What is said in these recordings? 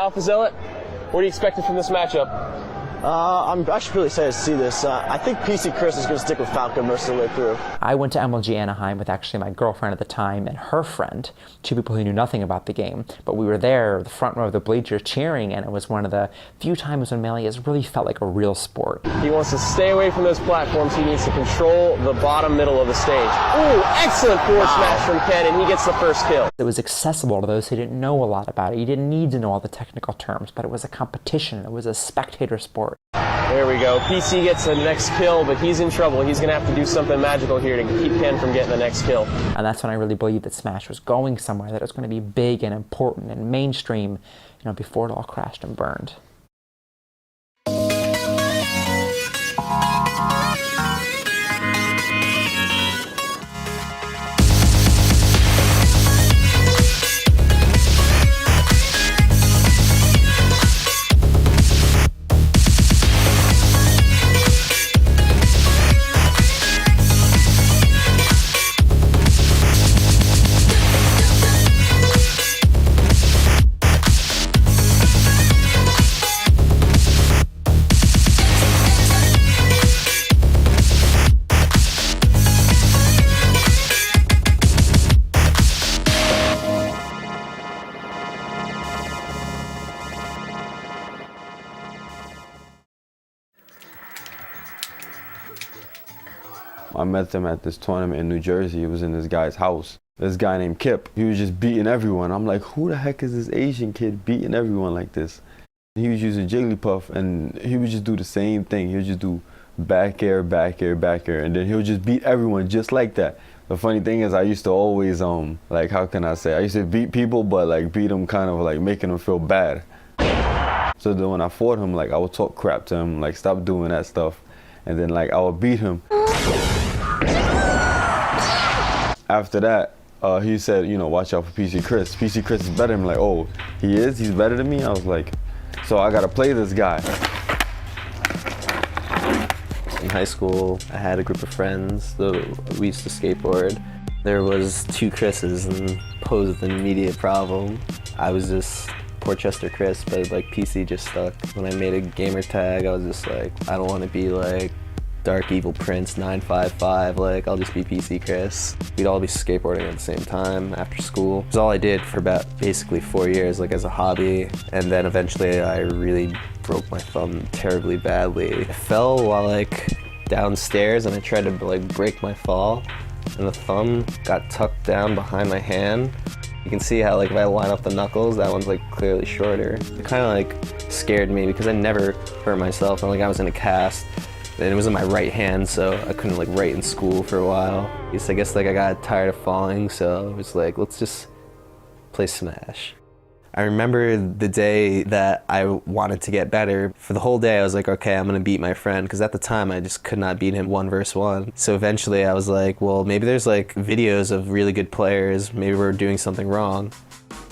Alpha Zealot. What are you expecting from this matchup? I'm actually really excited to see this. I think PC Chris is going to stick with Falco most of the way through. I went to MLG Anaheim with actually my girlfriend at the time and her friend, two people who knew nothing about the game, but we were there, the front row of the bleachers cheering, and it was one of the few times when Melee has really felt like a real sport. He wants to stay away from those platforms. He needs to control the bottom middle of the stage. Ooh, excellent forward smash from Ken, and he gets the first kill. It was accessible to those who didn't know a lot about it. You didn't need to know all the technical terms, but it was a competition. It was a spectator sport. There we go. PC gets the next kill, but he's in trouble. He's going to have to do something magical here to keep Ken from getting the next kill. And that's when I really believed that Smash was going somewhere, that it was going to be big and important and mainstream, before it all crashed and burned. I met them at this tournament in New Jersey. It was in this guy's house. This guy named Kip, he was just beating everyone. I'm like, who the heck is this Asian kid beating everyone like this? He was using Jigglypuff, and he would just do the same thing. He would just do back air, back air, back air, and then he would just beat everyone just like that. The funny thing is I used to always, like, how can I say? I used to beat people, but like beat them kind of like making them feel bad. So then when I fought him, like I would talk crap to him, like stop doing that stuff. And then like I would beat him. After that, he said, watch out for PC Chris. PC Chris is better. I'm like, oh, he is? He's better than me? I was like, so I gotta play this guy. In high school, I had a group of friends, so we used to skateboard. There was two Chris's and posed an immediate problem. I was just Portchester Chris, but like PC just stuck. When I made a gamer tag, I was just like, I don't want to be like Dark Evil Prince 955, like I'll just be PC Chris. We'd all be skateboarding at the same time after school. It was all I did for about basically 4 years, like as a hobby. And then eventually I really broke my thumb terribly badly. I fell while like downstairs and I tried to like break my fall, and the thumb got tucked down behind my hand. You can see how like if I line up the knuckles, that one's like clearly shorter. It kind of like scared me because I never hurt myself, and like I was in a cast. And it was in my right hand, so I couldn't like write in school for a while. I guess like I got tired of falling, so I was like, let's just play Smash. I remember the day that I wanted to get better. For the whole day, I was like, okay, I'm gonna beat my friend, because at the time I just could not beat him 1 versus 1. So eventually I was like, well, maybe there's like videos of really good players. Maybe we're doing something wrong.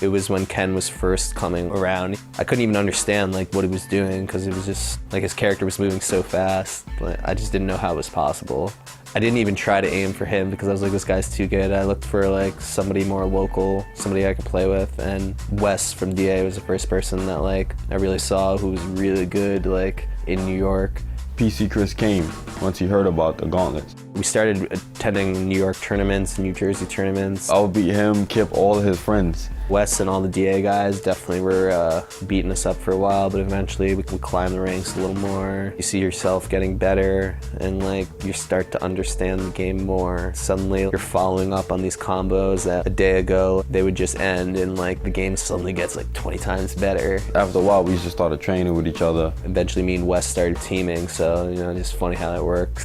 It was when Ken was first coming around. I couldn't even understand like what he was doing, because it was just like his character was moving so fast. But I just didn't know how it was possible. I didn't even try to aim for him because I was like, this guy's too good. I looked for like somebody more local, somebody I could play with, and Wes from DA was the first person that like I really saw who was really good like in New York. PC Chris came once he heard about the gauntlets. We started attending New York tournaments, New Jersey tournaments. I would beat him, Kip, all of his friends. Wes and all the DA guys definitely were beating us up for a while, but eventually we climbed the ranks a little more. You see yourself getting better, and like you start to understand the game more. Suddenly you're following up on these combos that a day ago they would just end, and like the game suddenly gets like 20 times better. After a while we just started training with each other. Eventually me and Wes started teaming, so it's just funny how that works.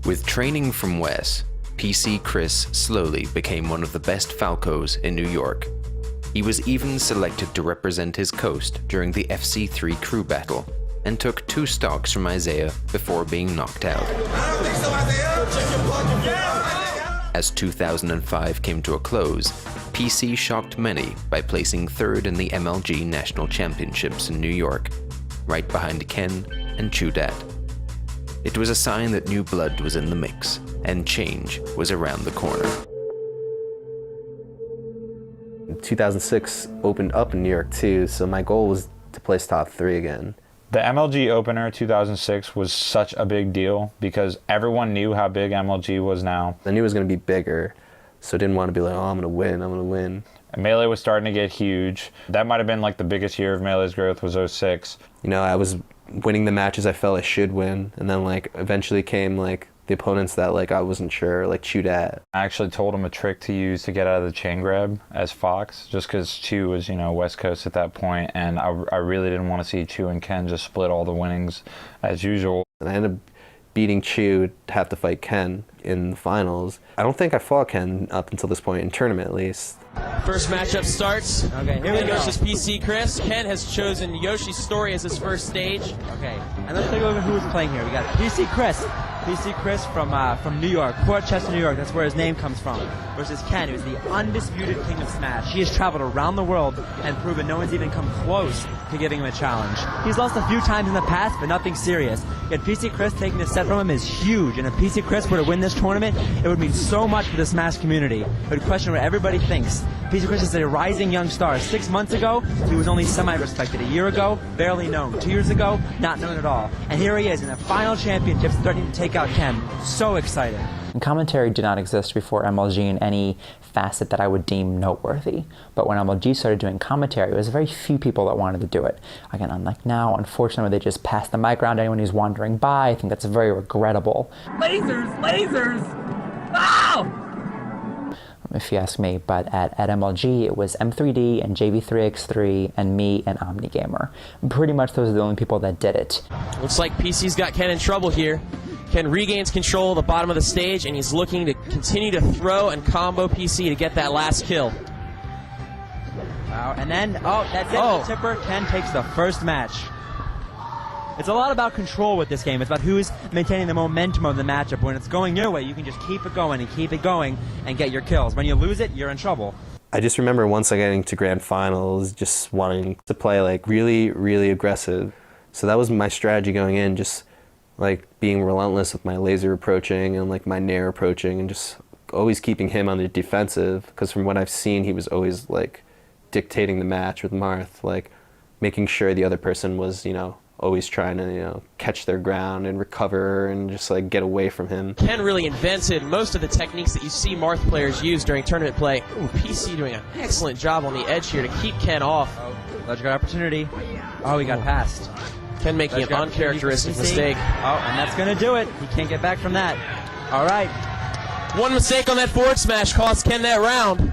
With training from Wes, PC Chris slowly became one of the best Falcos in New York. He was even selected to represent his coast during the FC3 crew battle, and took 2 stocks from Isaiah before being knocked out. As 2005 came to a close, PC shocked many by placing 3rd in the MLG National Championships in New York, right behind Ken and Chudat. It was a sign that new blood was in the mix, and change was around the corner. 2006 opened up in New York too, so my goal was to place top 3 again. The MLG opener 2006 was such a big deal because everyone knew how big MLG was now. I knew it was going to be bigger, so I didn't want to be like, oh, I'm going to win. And Melee was starting to get huge. That might have been like the biggest year of Melee's growth was 06. You know, I was winning the matches I felt I should win, and then like eventually came like the opponents that like I wasn't sure, like Chewed at. I actually told him a trick to use to get out of the chain grab as Fox, just because Chew was, you know, West Coast at that point, and I really didn't want to see Chew and Ken just split all the winnings as usual. And I ended up beating Chew to have to fight Ken in the finals. I don't think I fought Ken up until this point, in tournament at least. First matchup starts. Okay, here we go. Versus PC Chris. Ken has chosen Yoshi's Story as his first stage. Okay, and let's take a look at who's playing here. We got PC Chris. PC Chris from New York, Port Chester, New York. That's where his name comes from. Versus Ken, who's the undisputed king of Smash. He has traveled around the world and proven no one's even come close to giving him a challenge. He's lost a few times in the past, but nothing serious. Yet PC Chris taking a set from him is huge. And if PC Chris were to win this tournament, it would mean so much for the Smash community. It would question what everybody thinks. PC Chris is a rising young star. 6 months ago, he was only semi-respected. A year ago, barely known. 2 years ago, not known at all. And here he is in the final championships, threatening to take out Ken. So excited. And commentary did not exist before MLG in any facet that I would deem noteworthy. But when MLG started doing commentary, it was very few people that wanted to do it. Again, unlike now, unfortunately, they just pass the mic around to anyone who's wandering by. I think that's very regrettable. Lasers! Oh! If you ask me, but at MLG, it was M3D and JV3X3 and me and OmniGamer. Pretty much those are the only people that did it. Looks like PC's got Ken in trouble here. Ken regains control of the bottom of the stage, and he's looking to continue to throw and combo PC to get that last kill. Wow, and then, that's it. The tipper. Ken takes the first match. It's a lot about control with this game. It's about who's maintaining the momentum of the matchup. When it's going your way, you can just keep it going and get your kills. When you lose it, you're in trouble. I just remember once I got into grand finals, just wanting to play like really, really aggressive. So that was my strategy going in, just like being relentless with my laser approaching and like my nair approaching, and just always keeping him on the defensive. Because from what I've seen, he was always like dictating the match with Marth, like making sure the other person was, you know, always trying to, you know, catch their ground and recover and just like get away from him. Ken really invented most of the techniques that you see Marth players use during tournament play. Ooh, PC doing an excellent job on the edge here to keep Ken off. Ledge guard opportunity. Oh, he got passed. Ken making an uncharacteristic mistake. Oh, and that's going to do it. He can't get back from that. All right. One mistake on that forward smash cost Ken that round.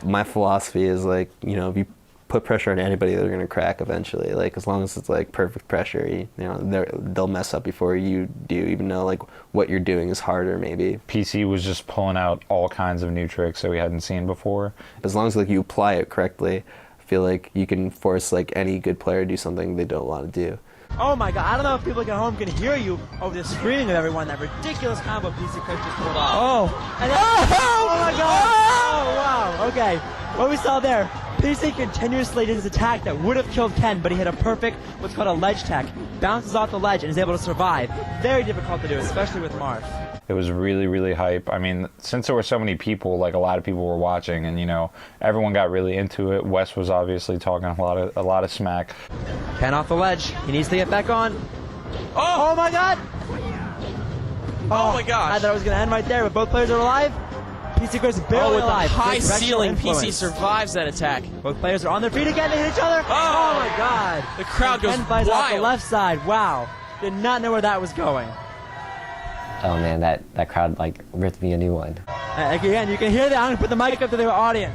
My philosophy is like, you know, if you put pressure on anybody, they're going to crack eventually. Like, as long as it's like perfect pressure, you know, they'll mess up before you do, even though like what you're doing is harder maybe. PC was just pulling out all kinds of new tricks that we hadn't seen before. As long as like you apply it correctly, I feel like you can force like any good player to do something they don't want to do. Oh my god, I don't know if people at home can hear you over the screaming of everyone. That ridiculous combo PC Chris just pulled off. Oh. And then, oh my god! Oh wow, okay. What we saw there, PC continuously did his attack that would have killed Ken, but he hit a perfect, what's called a ledge tech. Bounces off the ledge and is able to survive. Very difficult to do, especially with Marth. It was really, really hype. I mean, since there were so many people, like a lot of people were watching, and you know, everyone got really into it. Wes was obviously talking a lot of smack. Ken off the ledge. He needs to get back on. Oh my god! Oh my gosh! I thought it was going to end right there, but both players are alive. PC Chris is barely with alive. the high Good directional ceiling, PC influence. survives that attack. Both players are on their feet again. They hit each other. Oh my god! The crowd goes Ken flies off the wild. left side. Wow! Did not know where that was going. Oh man, that crowd like ripped me a new one. Again, you can hear that. I'm gonna put the mic up to the audience.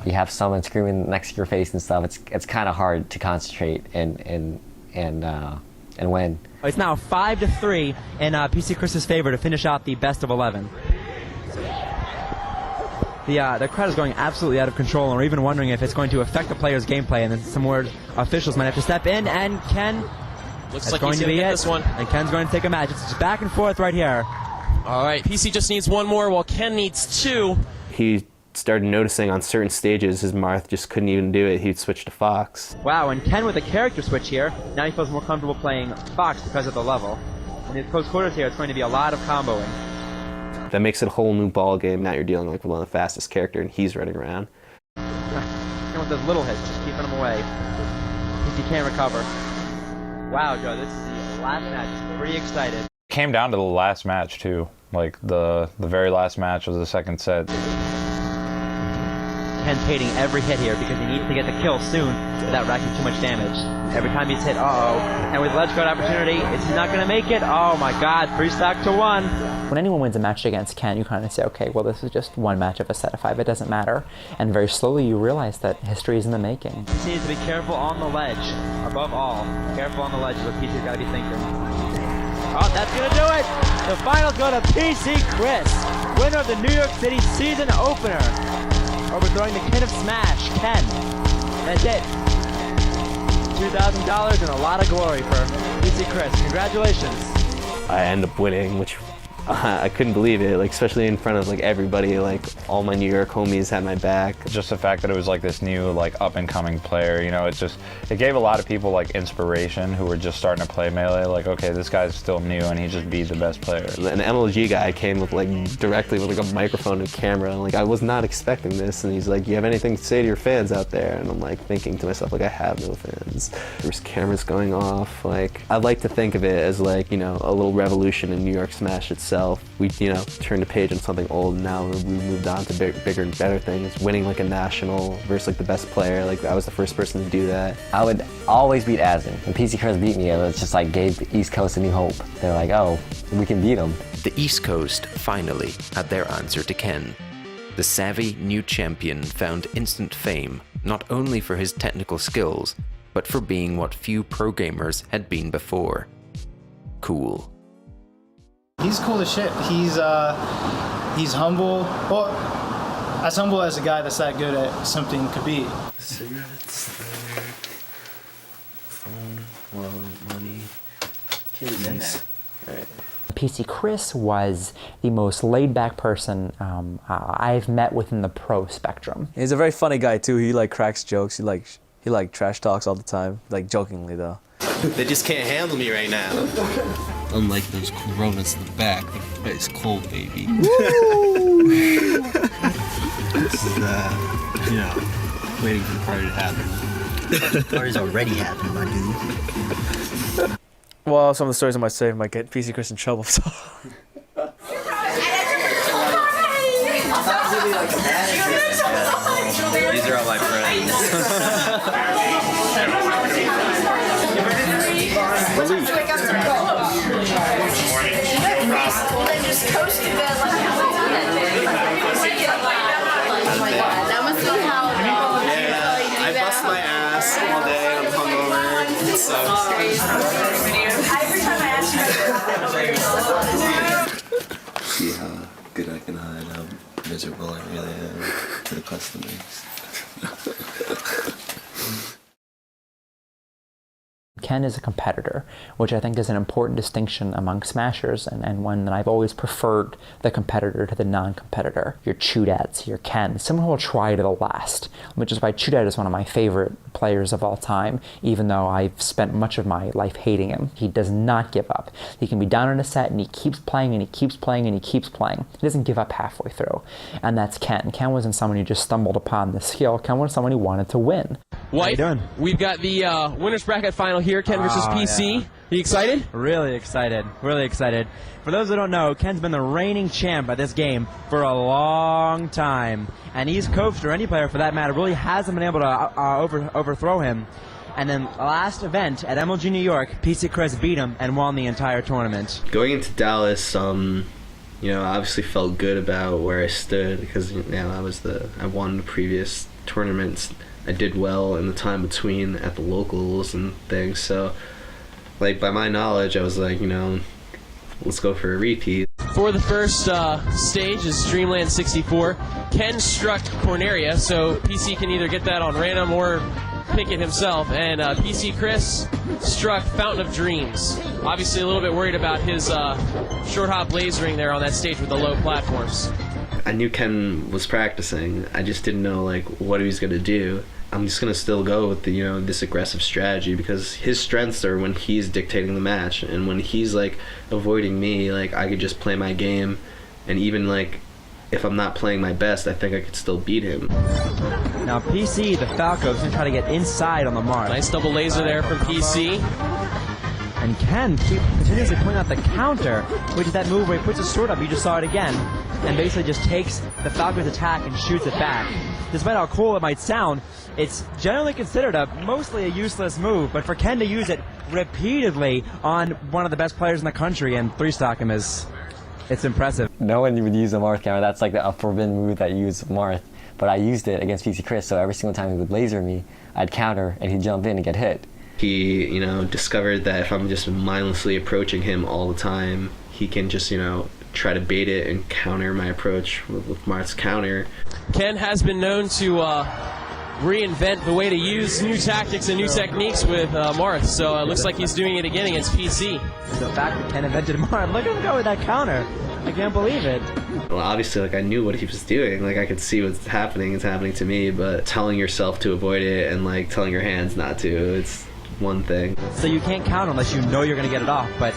You have someone screaming next to your face and stuff. It's kind of hard to concentrate and win. It's now 5-3 in PC Chris's favor to finish out the best of 11. The crowd is going absolutely out of control, and we're even wondering if it's going to affect the player's gameplay. And then some more officials might have to step in. And Ken. Looks That's like going he's to going be to get it. this one. And Ken's going to take a match. It's just back and forth right here. All right, PC just needs one more, while Ken needs two. He started noticing on certain stages his Marth just couldn't even do it. He'd switch to Fox. Wow, and Ken with a character switch here. Now he feels more comfortable playing Fox because of the level. In the close quarters here, it's going to be a lot of comboing. That makes it a whole new ball game. Now you're dealing like with one of the fastest character, and he's running around. Ken with those little hits, just keeping him away. PC can't recover. Wow, Joe, this is the last match. Pretty excited. Came down to the last match too. Like the very last match was the second set. Ken's hating every hit here because he needs to get the kill soon without racking too much damage. Every time he's hit, and with ledge guard opportunity, is he not going to make it? Oh my god, 3 stock to 1. When anyone wins a match against Ken, you kind of say, okay, well, this is just one match of a set of 5, it doesn't matter. And very slowly you realize that history is in the making. He needs to be careful on the ledge, above all. Careful on the ledge is what PC's got to be thinking. Oh, that's going to do it! The finals go to PC Chris, winner of the New York City season opener, overthrowing the King of Smash, Ken. That's it. $2,000 and a lot of glory for PC Chris. Congratulations. I end up winning, which I couldn't believe it, like especially in front of like everybody, like all my New York homies had my back. Just the fact that it was like this new like up and coming player, you know, it gave a lot of people like inspiration who were just starting to play Melee, like, okay, this guy's still new and he just beat the best player. An MLG guy came with like directly with like a microphone and camera, and like I was not expecting this, and he's like, you have anything to say to your fans out there? And I'm like thinking to myself, like, I have no fans. There's cameras going off. Like, I like to think of it as like, you know, a little revolution in New York Smash itself. We, you know, turned the page on something old, and now we moved on to bigger and better things. Winning like a national versus like the best player, like I was the first person to do that. I would always beat Asin. When PC Chris beat me, it was just like gave the East Coast a new hope. They're like, oh, we can beat them. The East Coast finally had their answer to Ken. The savvy new champion found instant fame, not only for his technical skills, but for being what few pro gamers had been before. Cool. He's cool as shit. He's humble. Well, as humble as a guy that's that good at something could be. Cigarettes, phone, wallet, money, keys. In there. All right. PC Chris was the most laid-back person I've met within the pro spectrum. He's a very funny guy too. He like cracks jokes. He like trash talks all the time, like jokingly though. They just can't handle me right now. Unlike those coronas in the back, it's cold, baby. This is, you know, waiting for the party to happen. The party's already happening, my dude. Well, some of the stories I might say might get PC Chris in trouble, so. These are all my friends. That must be how I bust my ass all day and I'm hungover. It sucks. Every time I ask See how good I can hide how miserable I really am to the customers. Ken is a competitor, which I think is an important distinction among Smashers, and one that I've always preferred the competitor to the non-competitor. Your Chudats, your Ken, someone who will try to the last, which is why Chudat is one of my favorite players of all time, even though I've spent much of my life hating him. He does not give up. He can be down in a set and he keeps playing and he keeps playing and he keeps playing. He doesn't give up halfway through. And that's Ken. Ken wasn't someone who just stumbled upon the skill. Ken was someone who wanted to win. White, we've got the winners bracket final here, Ken versus PC. Yeah. You excited? Really excited. Really excited. For those who don't know, Ken's been the reigning champ at this game for a long time. And East Coast, or any player for that matter, really hasn't been able to overthrow him. And then last event at MLG New York, PC Chris beat him and won the entire tournament. Going into Dallas, you know, I obviously felt good about where I stood because, you know, I won the previous tournaments. I did well in the time between at the locals and things, so like by my knowledge I was like, you know, let's go for a repeat. For the first stage is Streamland 64. Ken struck Corneria, so PC can either get that on random or pick it himself, and PC Chris struck Fountain of Dreams. Obviously a little bit worried about his short hop lasering there on that stage with the low platforms. I knew Ken was practicing. I just didn't know like what he was gonna do. I'm just gonna still go with the, you know, this aggressive strategy because his strengths are when he's dictating the match, and when he's like avoiding me, like I could just play my game, and even like if I'm not playing my best, I think I could still beat him. Now PC, the Falco, is going to try to get inside on the mark. Nice double laser there from PC. And Ken continuously pointing out the counter, which is that move where he puts his sword up, you just saw it again, and basically just takes the Falcon's attack and shoots it back. Despite how cool it might sound, it's generally considered mostly a useless move, but for Ken to use it repeatedly on one of the best players in the country and 3-stock him it's impressive. No one would use a Marth counter. That's like a forbidden move that you use Marth. But I used it against PC Chris, so every single time he would laser me, I'd counter and he'd jump in and get hit. He, discovered that if I'm just mindlessly approaching him all the time, he can just, try to bait it and counter my approach with Marth's counter. Ken has been known to reinvent the way to use new tactics and new techniques with Marth, so it looks like he's doing it again against PC. The fact that Ken invented Marth, look at him go with that counter. I can't believe it. Well, obviously, I knew what he was doing. I could see what's happening. It's happening to me, but telling yourself to avoid it and, telling your hands not to, it's one thing. So you can't counter unless you know you're going to get it off, but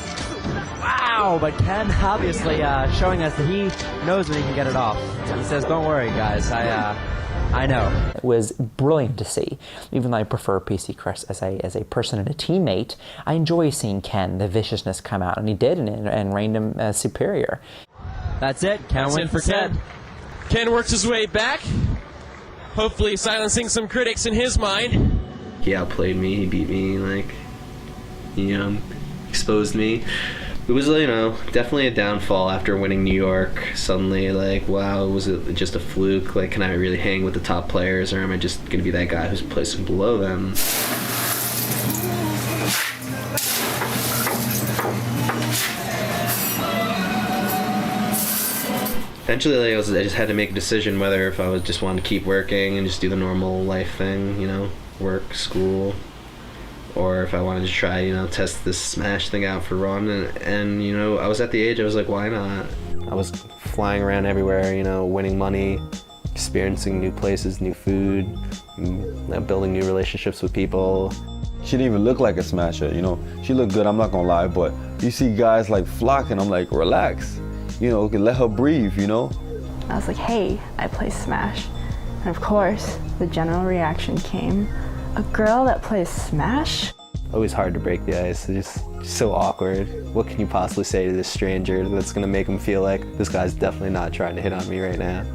wow! But Ken obviously showing us that he knows when he can get it off. He says, don't worry, guys, I know. It was brilliant to see. Even though I prefer PC Chris as a person and a teammate, I enjoy seeing Ken, the viciousness come out, and he did, and reigned him superior. That's it. Ken wins for Ken. Ken works his way back, hopefully silencing some critics in his mind. He outplayed me, he beat me, exposed me. It was, definitely a downfall after winning New York. Suddenly, wow, was it just a fluke? Can I really hang with the top players, or am I just going to be that guy who's placing below them? Eventually, I just had to make a decision whether if I was just wanted to keep working and just do the normal life thing, work, school, or if I wanted to try, test this Smash thing out for Ron. And I was at the age, I was like, why not? I was flying around everywhere, winning money, experiencing new places, new food, building new relationships with people. She didn't even look like a smasher, She looked good, I'm not gonna lie, but you see guys flocking, I'm like, relax. Let her breathe, I was like, hey, I play Smash. And of course, the general reaction came, a girl that plays Smash? Always hard to break the ice. It's just so awkward. What can you possibly say to this stranger that's gonna make him feel like this guy's definitely not trying to hit on me right now?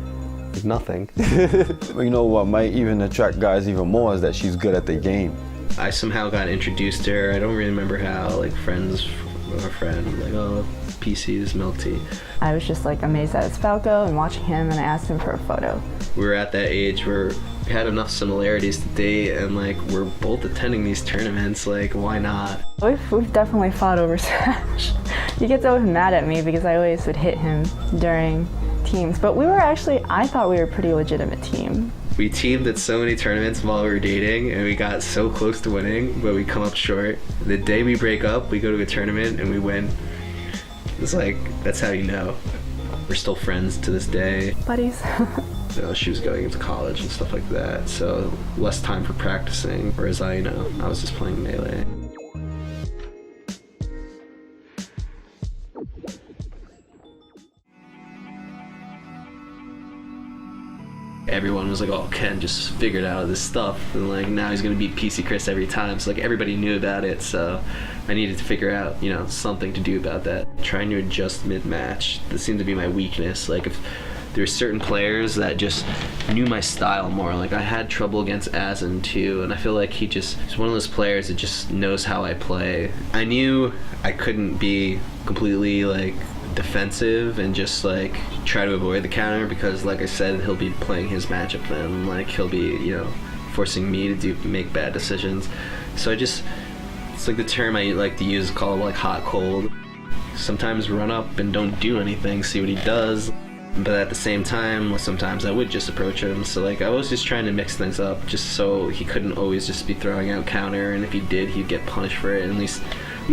There's nothing. What might even attract guys even more is that she's good at the game. I somehow got introduced to her. I don't really remember how, friends of a friend, oh, PC's milk tea. I was just amazed at his Falco and watching him, and I asked him for a photo. We were at that age where we had enough similarities to date, and we're both attending these tournaments, why not? We've definitely fought over Smash. He gets always mad at me because I always would hit him during teams, but I thought we were a pretty legitimate team. We teamed at so many tournaments while we were dating, and we got so close to winning, but we come up short. The day we break up, we go to a tournament and we win. It's that's how you know. We're still friends to this day. Buddies. She was going into college and stuff like that, so less time for practicing, whereas I was just playing Melee. Everyone was like, oh, Ken just figured out this stuff, and now he's gonna beat PC Chris every time, so everybody knew about it, so I needed to figure out, something to do about that. Trying to adjust mid-match, this seemed to be my weakness. If there were certain players that just knew my style more, I had trouble against Azen too, and I feel like he's one of those players that just knows how I play. I knew I couldn't be completely defensive and just try to avoid the counter, because like I said, he'll be playing his matchup then, he'll be forcing me to make bad decisions. So it's the term I like to use called hot cold. Sometimes run up and don't do anything, see what he does, but at the same time sometimes I would just approach him. So I was just trying to mix things up just so he couldn't always just be throwing out counter, and if he did, he'd get punished for it, and at least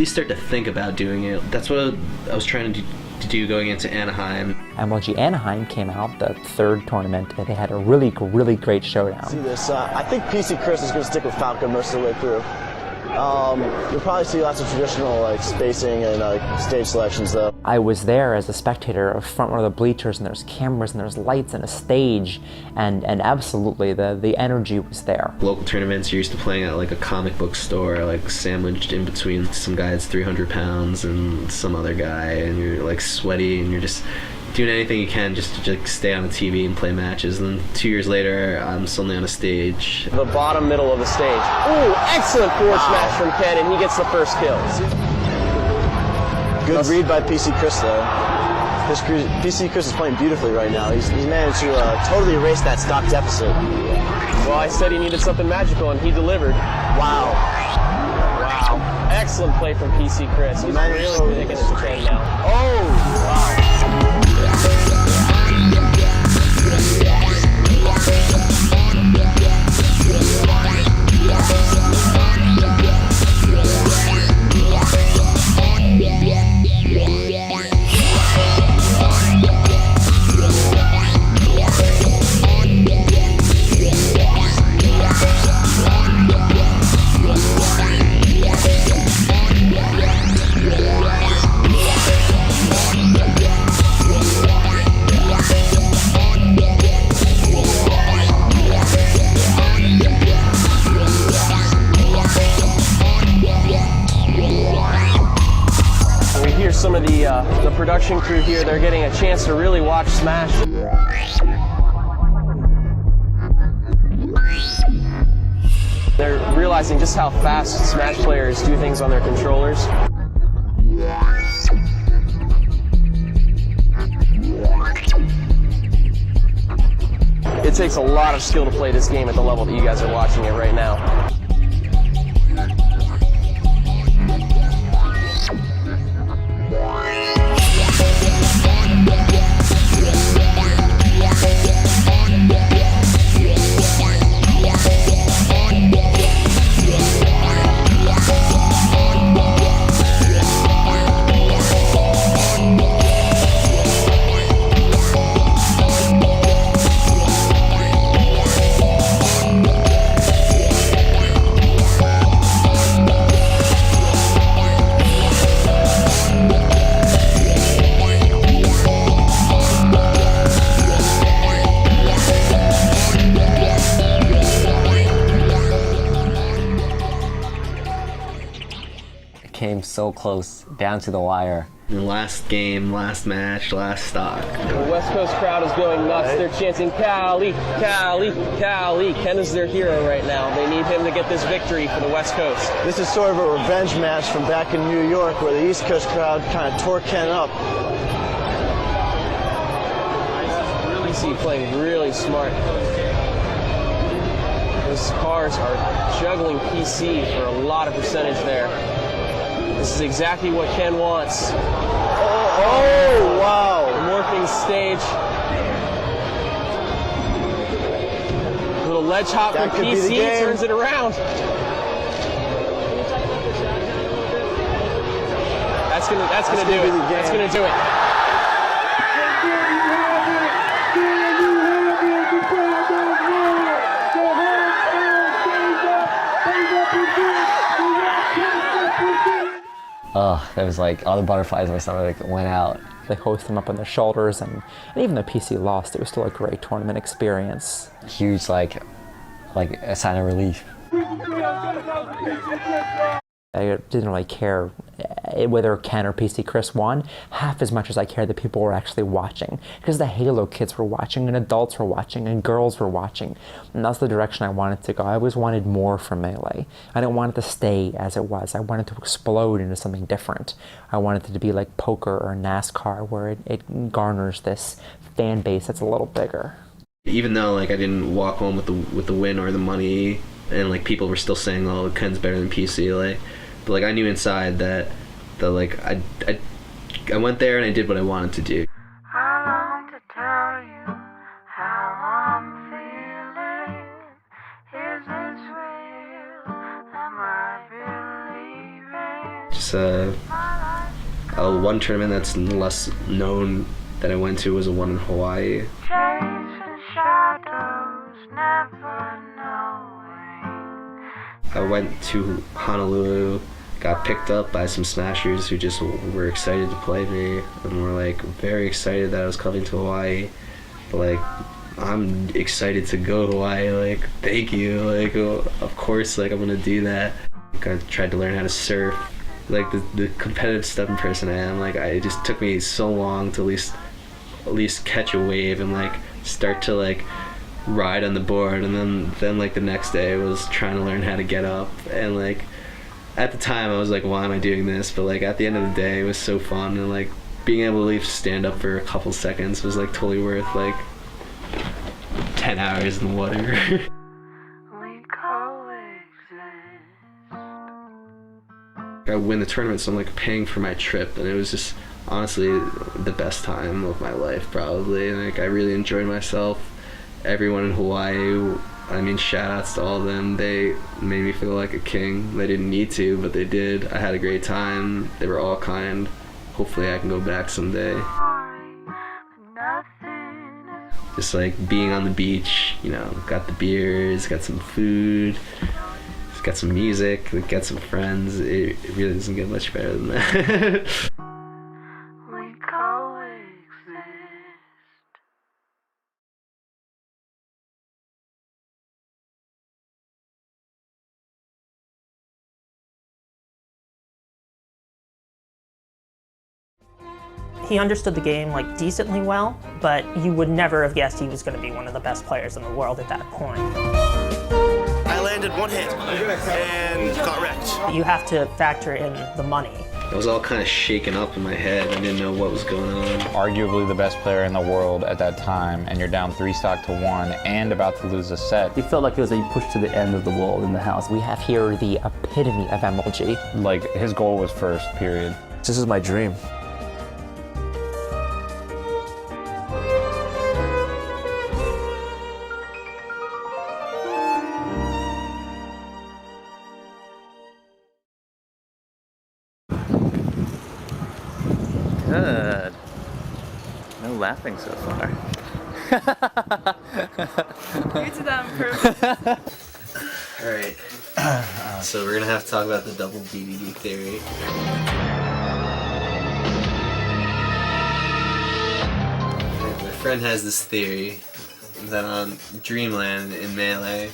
start to think about doing it. That's what I was trying to do going into Anaheim. MLG Anaheim came out, the third tournament, and they had a really, really great showdown. See this, I think PC Chris is going to stick with Falco most of the way through. You'll probably see lots of traditional like spacing and stage selections though. I was there as a spectator, front row of the bleachers, and there's cameras and there's lights and a stage, and absolutely the energy was there. Local tournaments, you're used to playing at like a comic book store, like sandwiched in between some guy that's 300 pounds and some other guy, and you're like sweaty and you're just doing anything you can just to stay on the TV and play matches. And then 2 years later, I'm suddenly on a stage. The bottom middle of the stage. Ooh, excellent forward smash from Ken, and he gets the first kill. Good read by PC Chris though. PC Chris is playing beautifully right now. He's managed to totally erase that stock deficit. Well, I said he needed something magical, and he delivered. Wow. Wow. Excellent play from PC Chris. He's really taking it to 10 now. Oh, wow. Some of the production crew here, they're getting a chance to really watch Smash. They're realizing just how fast Smash players do things on their controllers. It takes a lot of skill to play this game at the level that you guys are watching it right now. Came so close, down to the wire. Last game, last match, last stock. The West Coast crowd is going nuts. They're chanting, Cali, Cali, Cali. Ken is their hero right now. They need him to get this victory for the West Coast. This is sort of a revenge match from back in New York where the East Coast crowd kind of tore Ken up. PC playing really smart. Those cars are juggling PC for a lot of percentage there. This is exactly what Ken wants. Oh, wow. Morphing stage. Little ledge hop from PC, turns it around. That's gonna do it. That's gonna do it. It was like all the butterflies in my stomach went out. They hoist them up on their shoulders, and even though PC lost, it was still a great tournament experience. Huge, like a sign of relief. I didn't really care whether Ken or PC Chris won half as much as I cared that people were actually watching, because the Halo kids were watching and adults were watching and girls were watching, and that's the direction I wanted to go. I always wanted more from Melee. I didn't want it to stay as it was. I wanted to explode into something different. I wanted it to be like poker or NASCAR, where it garners this fan base that's a little bigger. Even though like I didn't walk home with the win or the money, and like people were still saying, "Oh, Ken's better than PC," but like I knew inside that like I went there and I did what I wanted to do. I long to tell you how I'm feeling. Is this real? Am I believing? Just one tournament that's less known that I went to was a one in Hawaii. Chasing shadows, never knowing. I went to Honolulu, got picked up by some smashers who just were excited to play me and were like very excited that I was coming to Hawaii. But like, I'm excited to go to Hawaii, like, thank you, like, of course, like, I'm gonna do that. Like, I tried to learn how to surf. Like, the competitive stubborn person I am, like, it just took me so long to at least catch a wave and like start to like ride on the board, and then like the next day I was trying to learn how to get up, and like at the time I was like, why am I doing this? But like at the end of the day it was so fun, and like being able to at least stand up for a couple seconds was like totally worth like 10 hours in the water. I win the tournament, so I'm like paying for my trip, and it was just honestly the best time of my life probably. And like I really enjoyed myself. Everyone in Hawaii, I mean, shout outs to all of them. They made me feel like a king. They didn't need to, but they did. I had a great time. They were all kind. Hopefully I can go back someday. Just like being on the beach, you know, got the beers, got some food, got some music, got some friends. It really doesn't get much better than that. He understood the game like decently well, but you would never have guessed he was going to be one of the best players in the world at that point. I landed one hit and got wrecked. You have to factor in the money. I was all kind of shaken up in my head. I didn't know what was going on. Arguably the best player in the world at that time, and you're down 3-1 and about to lose a set. It felt like it was a push to the end of the world in the house. We have here the epitome of MLG. Like, his goal was first, period. This is my dream. Good. No laughing so far. You did that on purpose. Alright, so we're gonna have to talk about the double DVD theory. My friend has this theory that on Dreamland in Melee,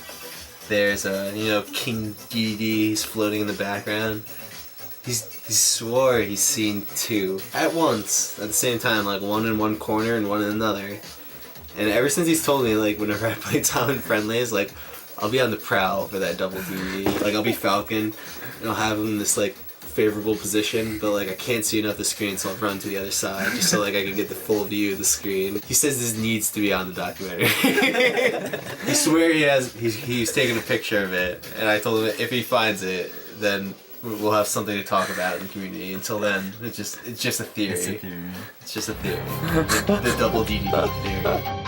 there's a, King DDD, he's floating in the background. He swore he's seen two at once, at the same time, like one in one corner and one in another. And ever since he's told me, like, whenever I play Talon Friendlies, like, I'll be on the prowl for that double DVD. Like, I'll be Falcon, and I'll have him in this, like, favorable position, but, like, I can't see enough of the screen, so I'll run to the other side, just so, like, I can get the full view of the screen. He says this needs to be on the documentary. I swear he's taking a picture of it, and I told him if he finds it, then we'll have something to talk about in the community. Until then, it's just a theory. It's just a theory. The double DVD theory.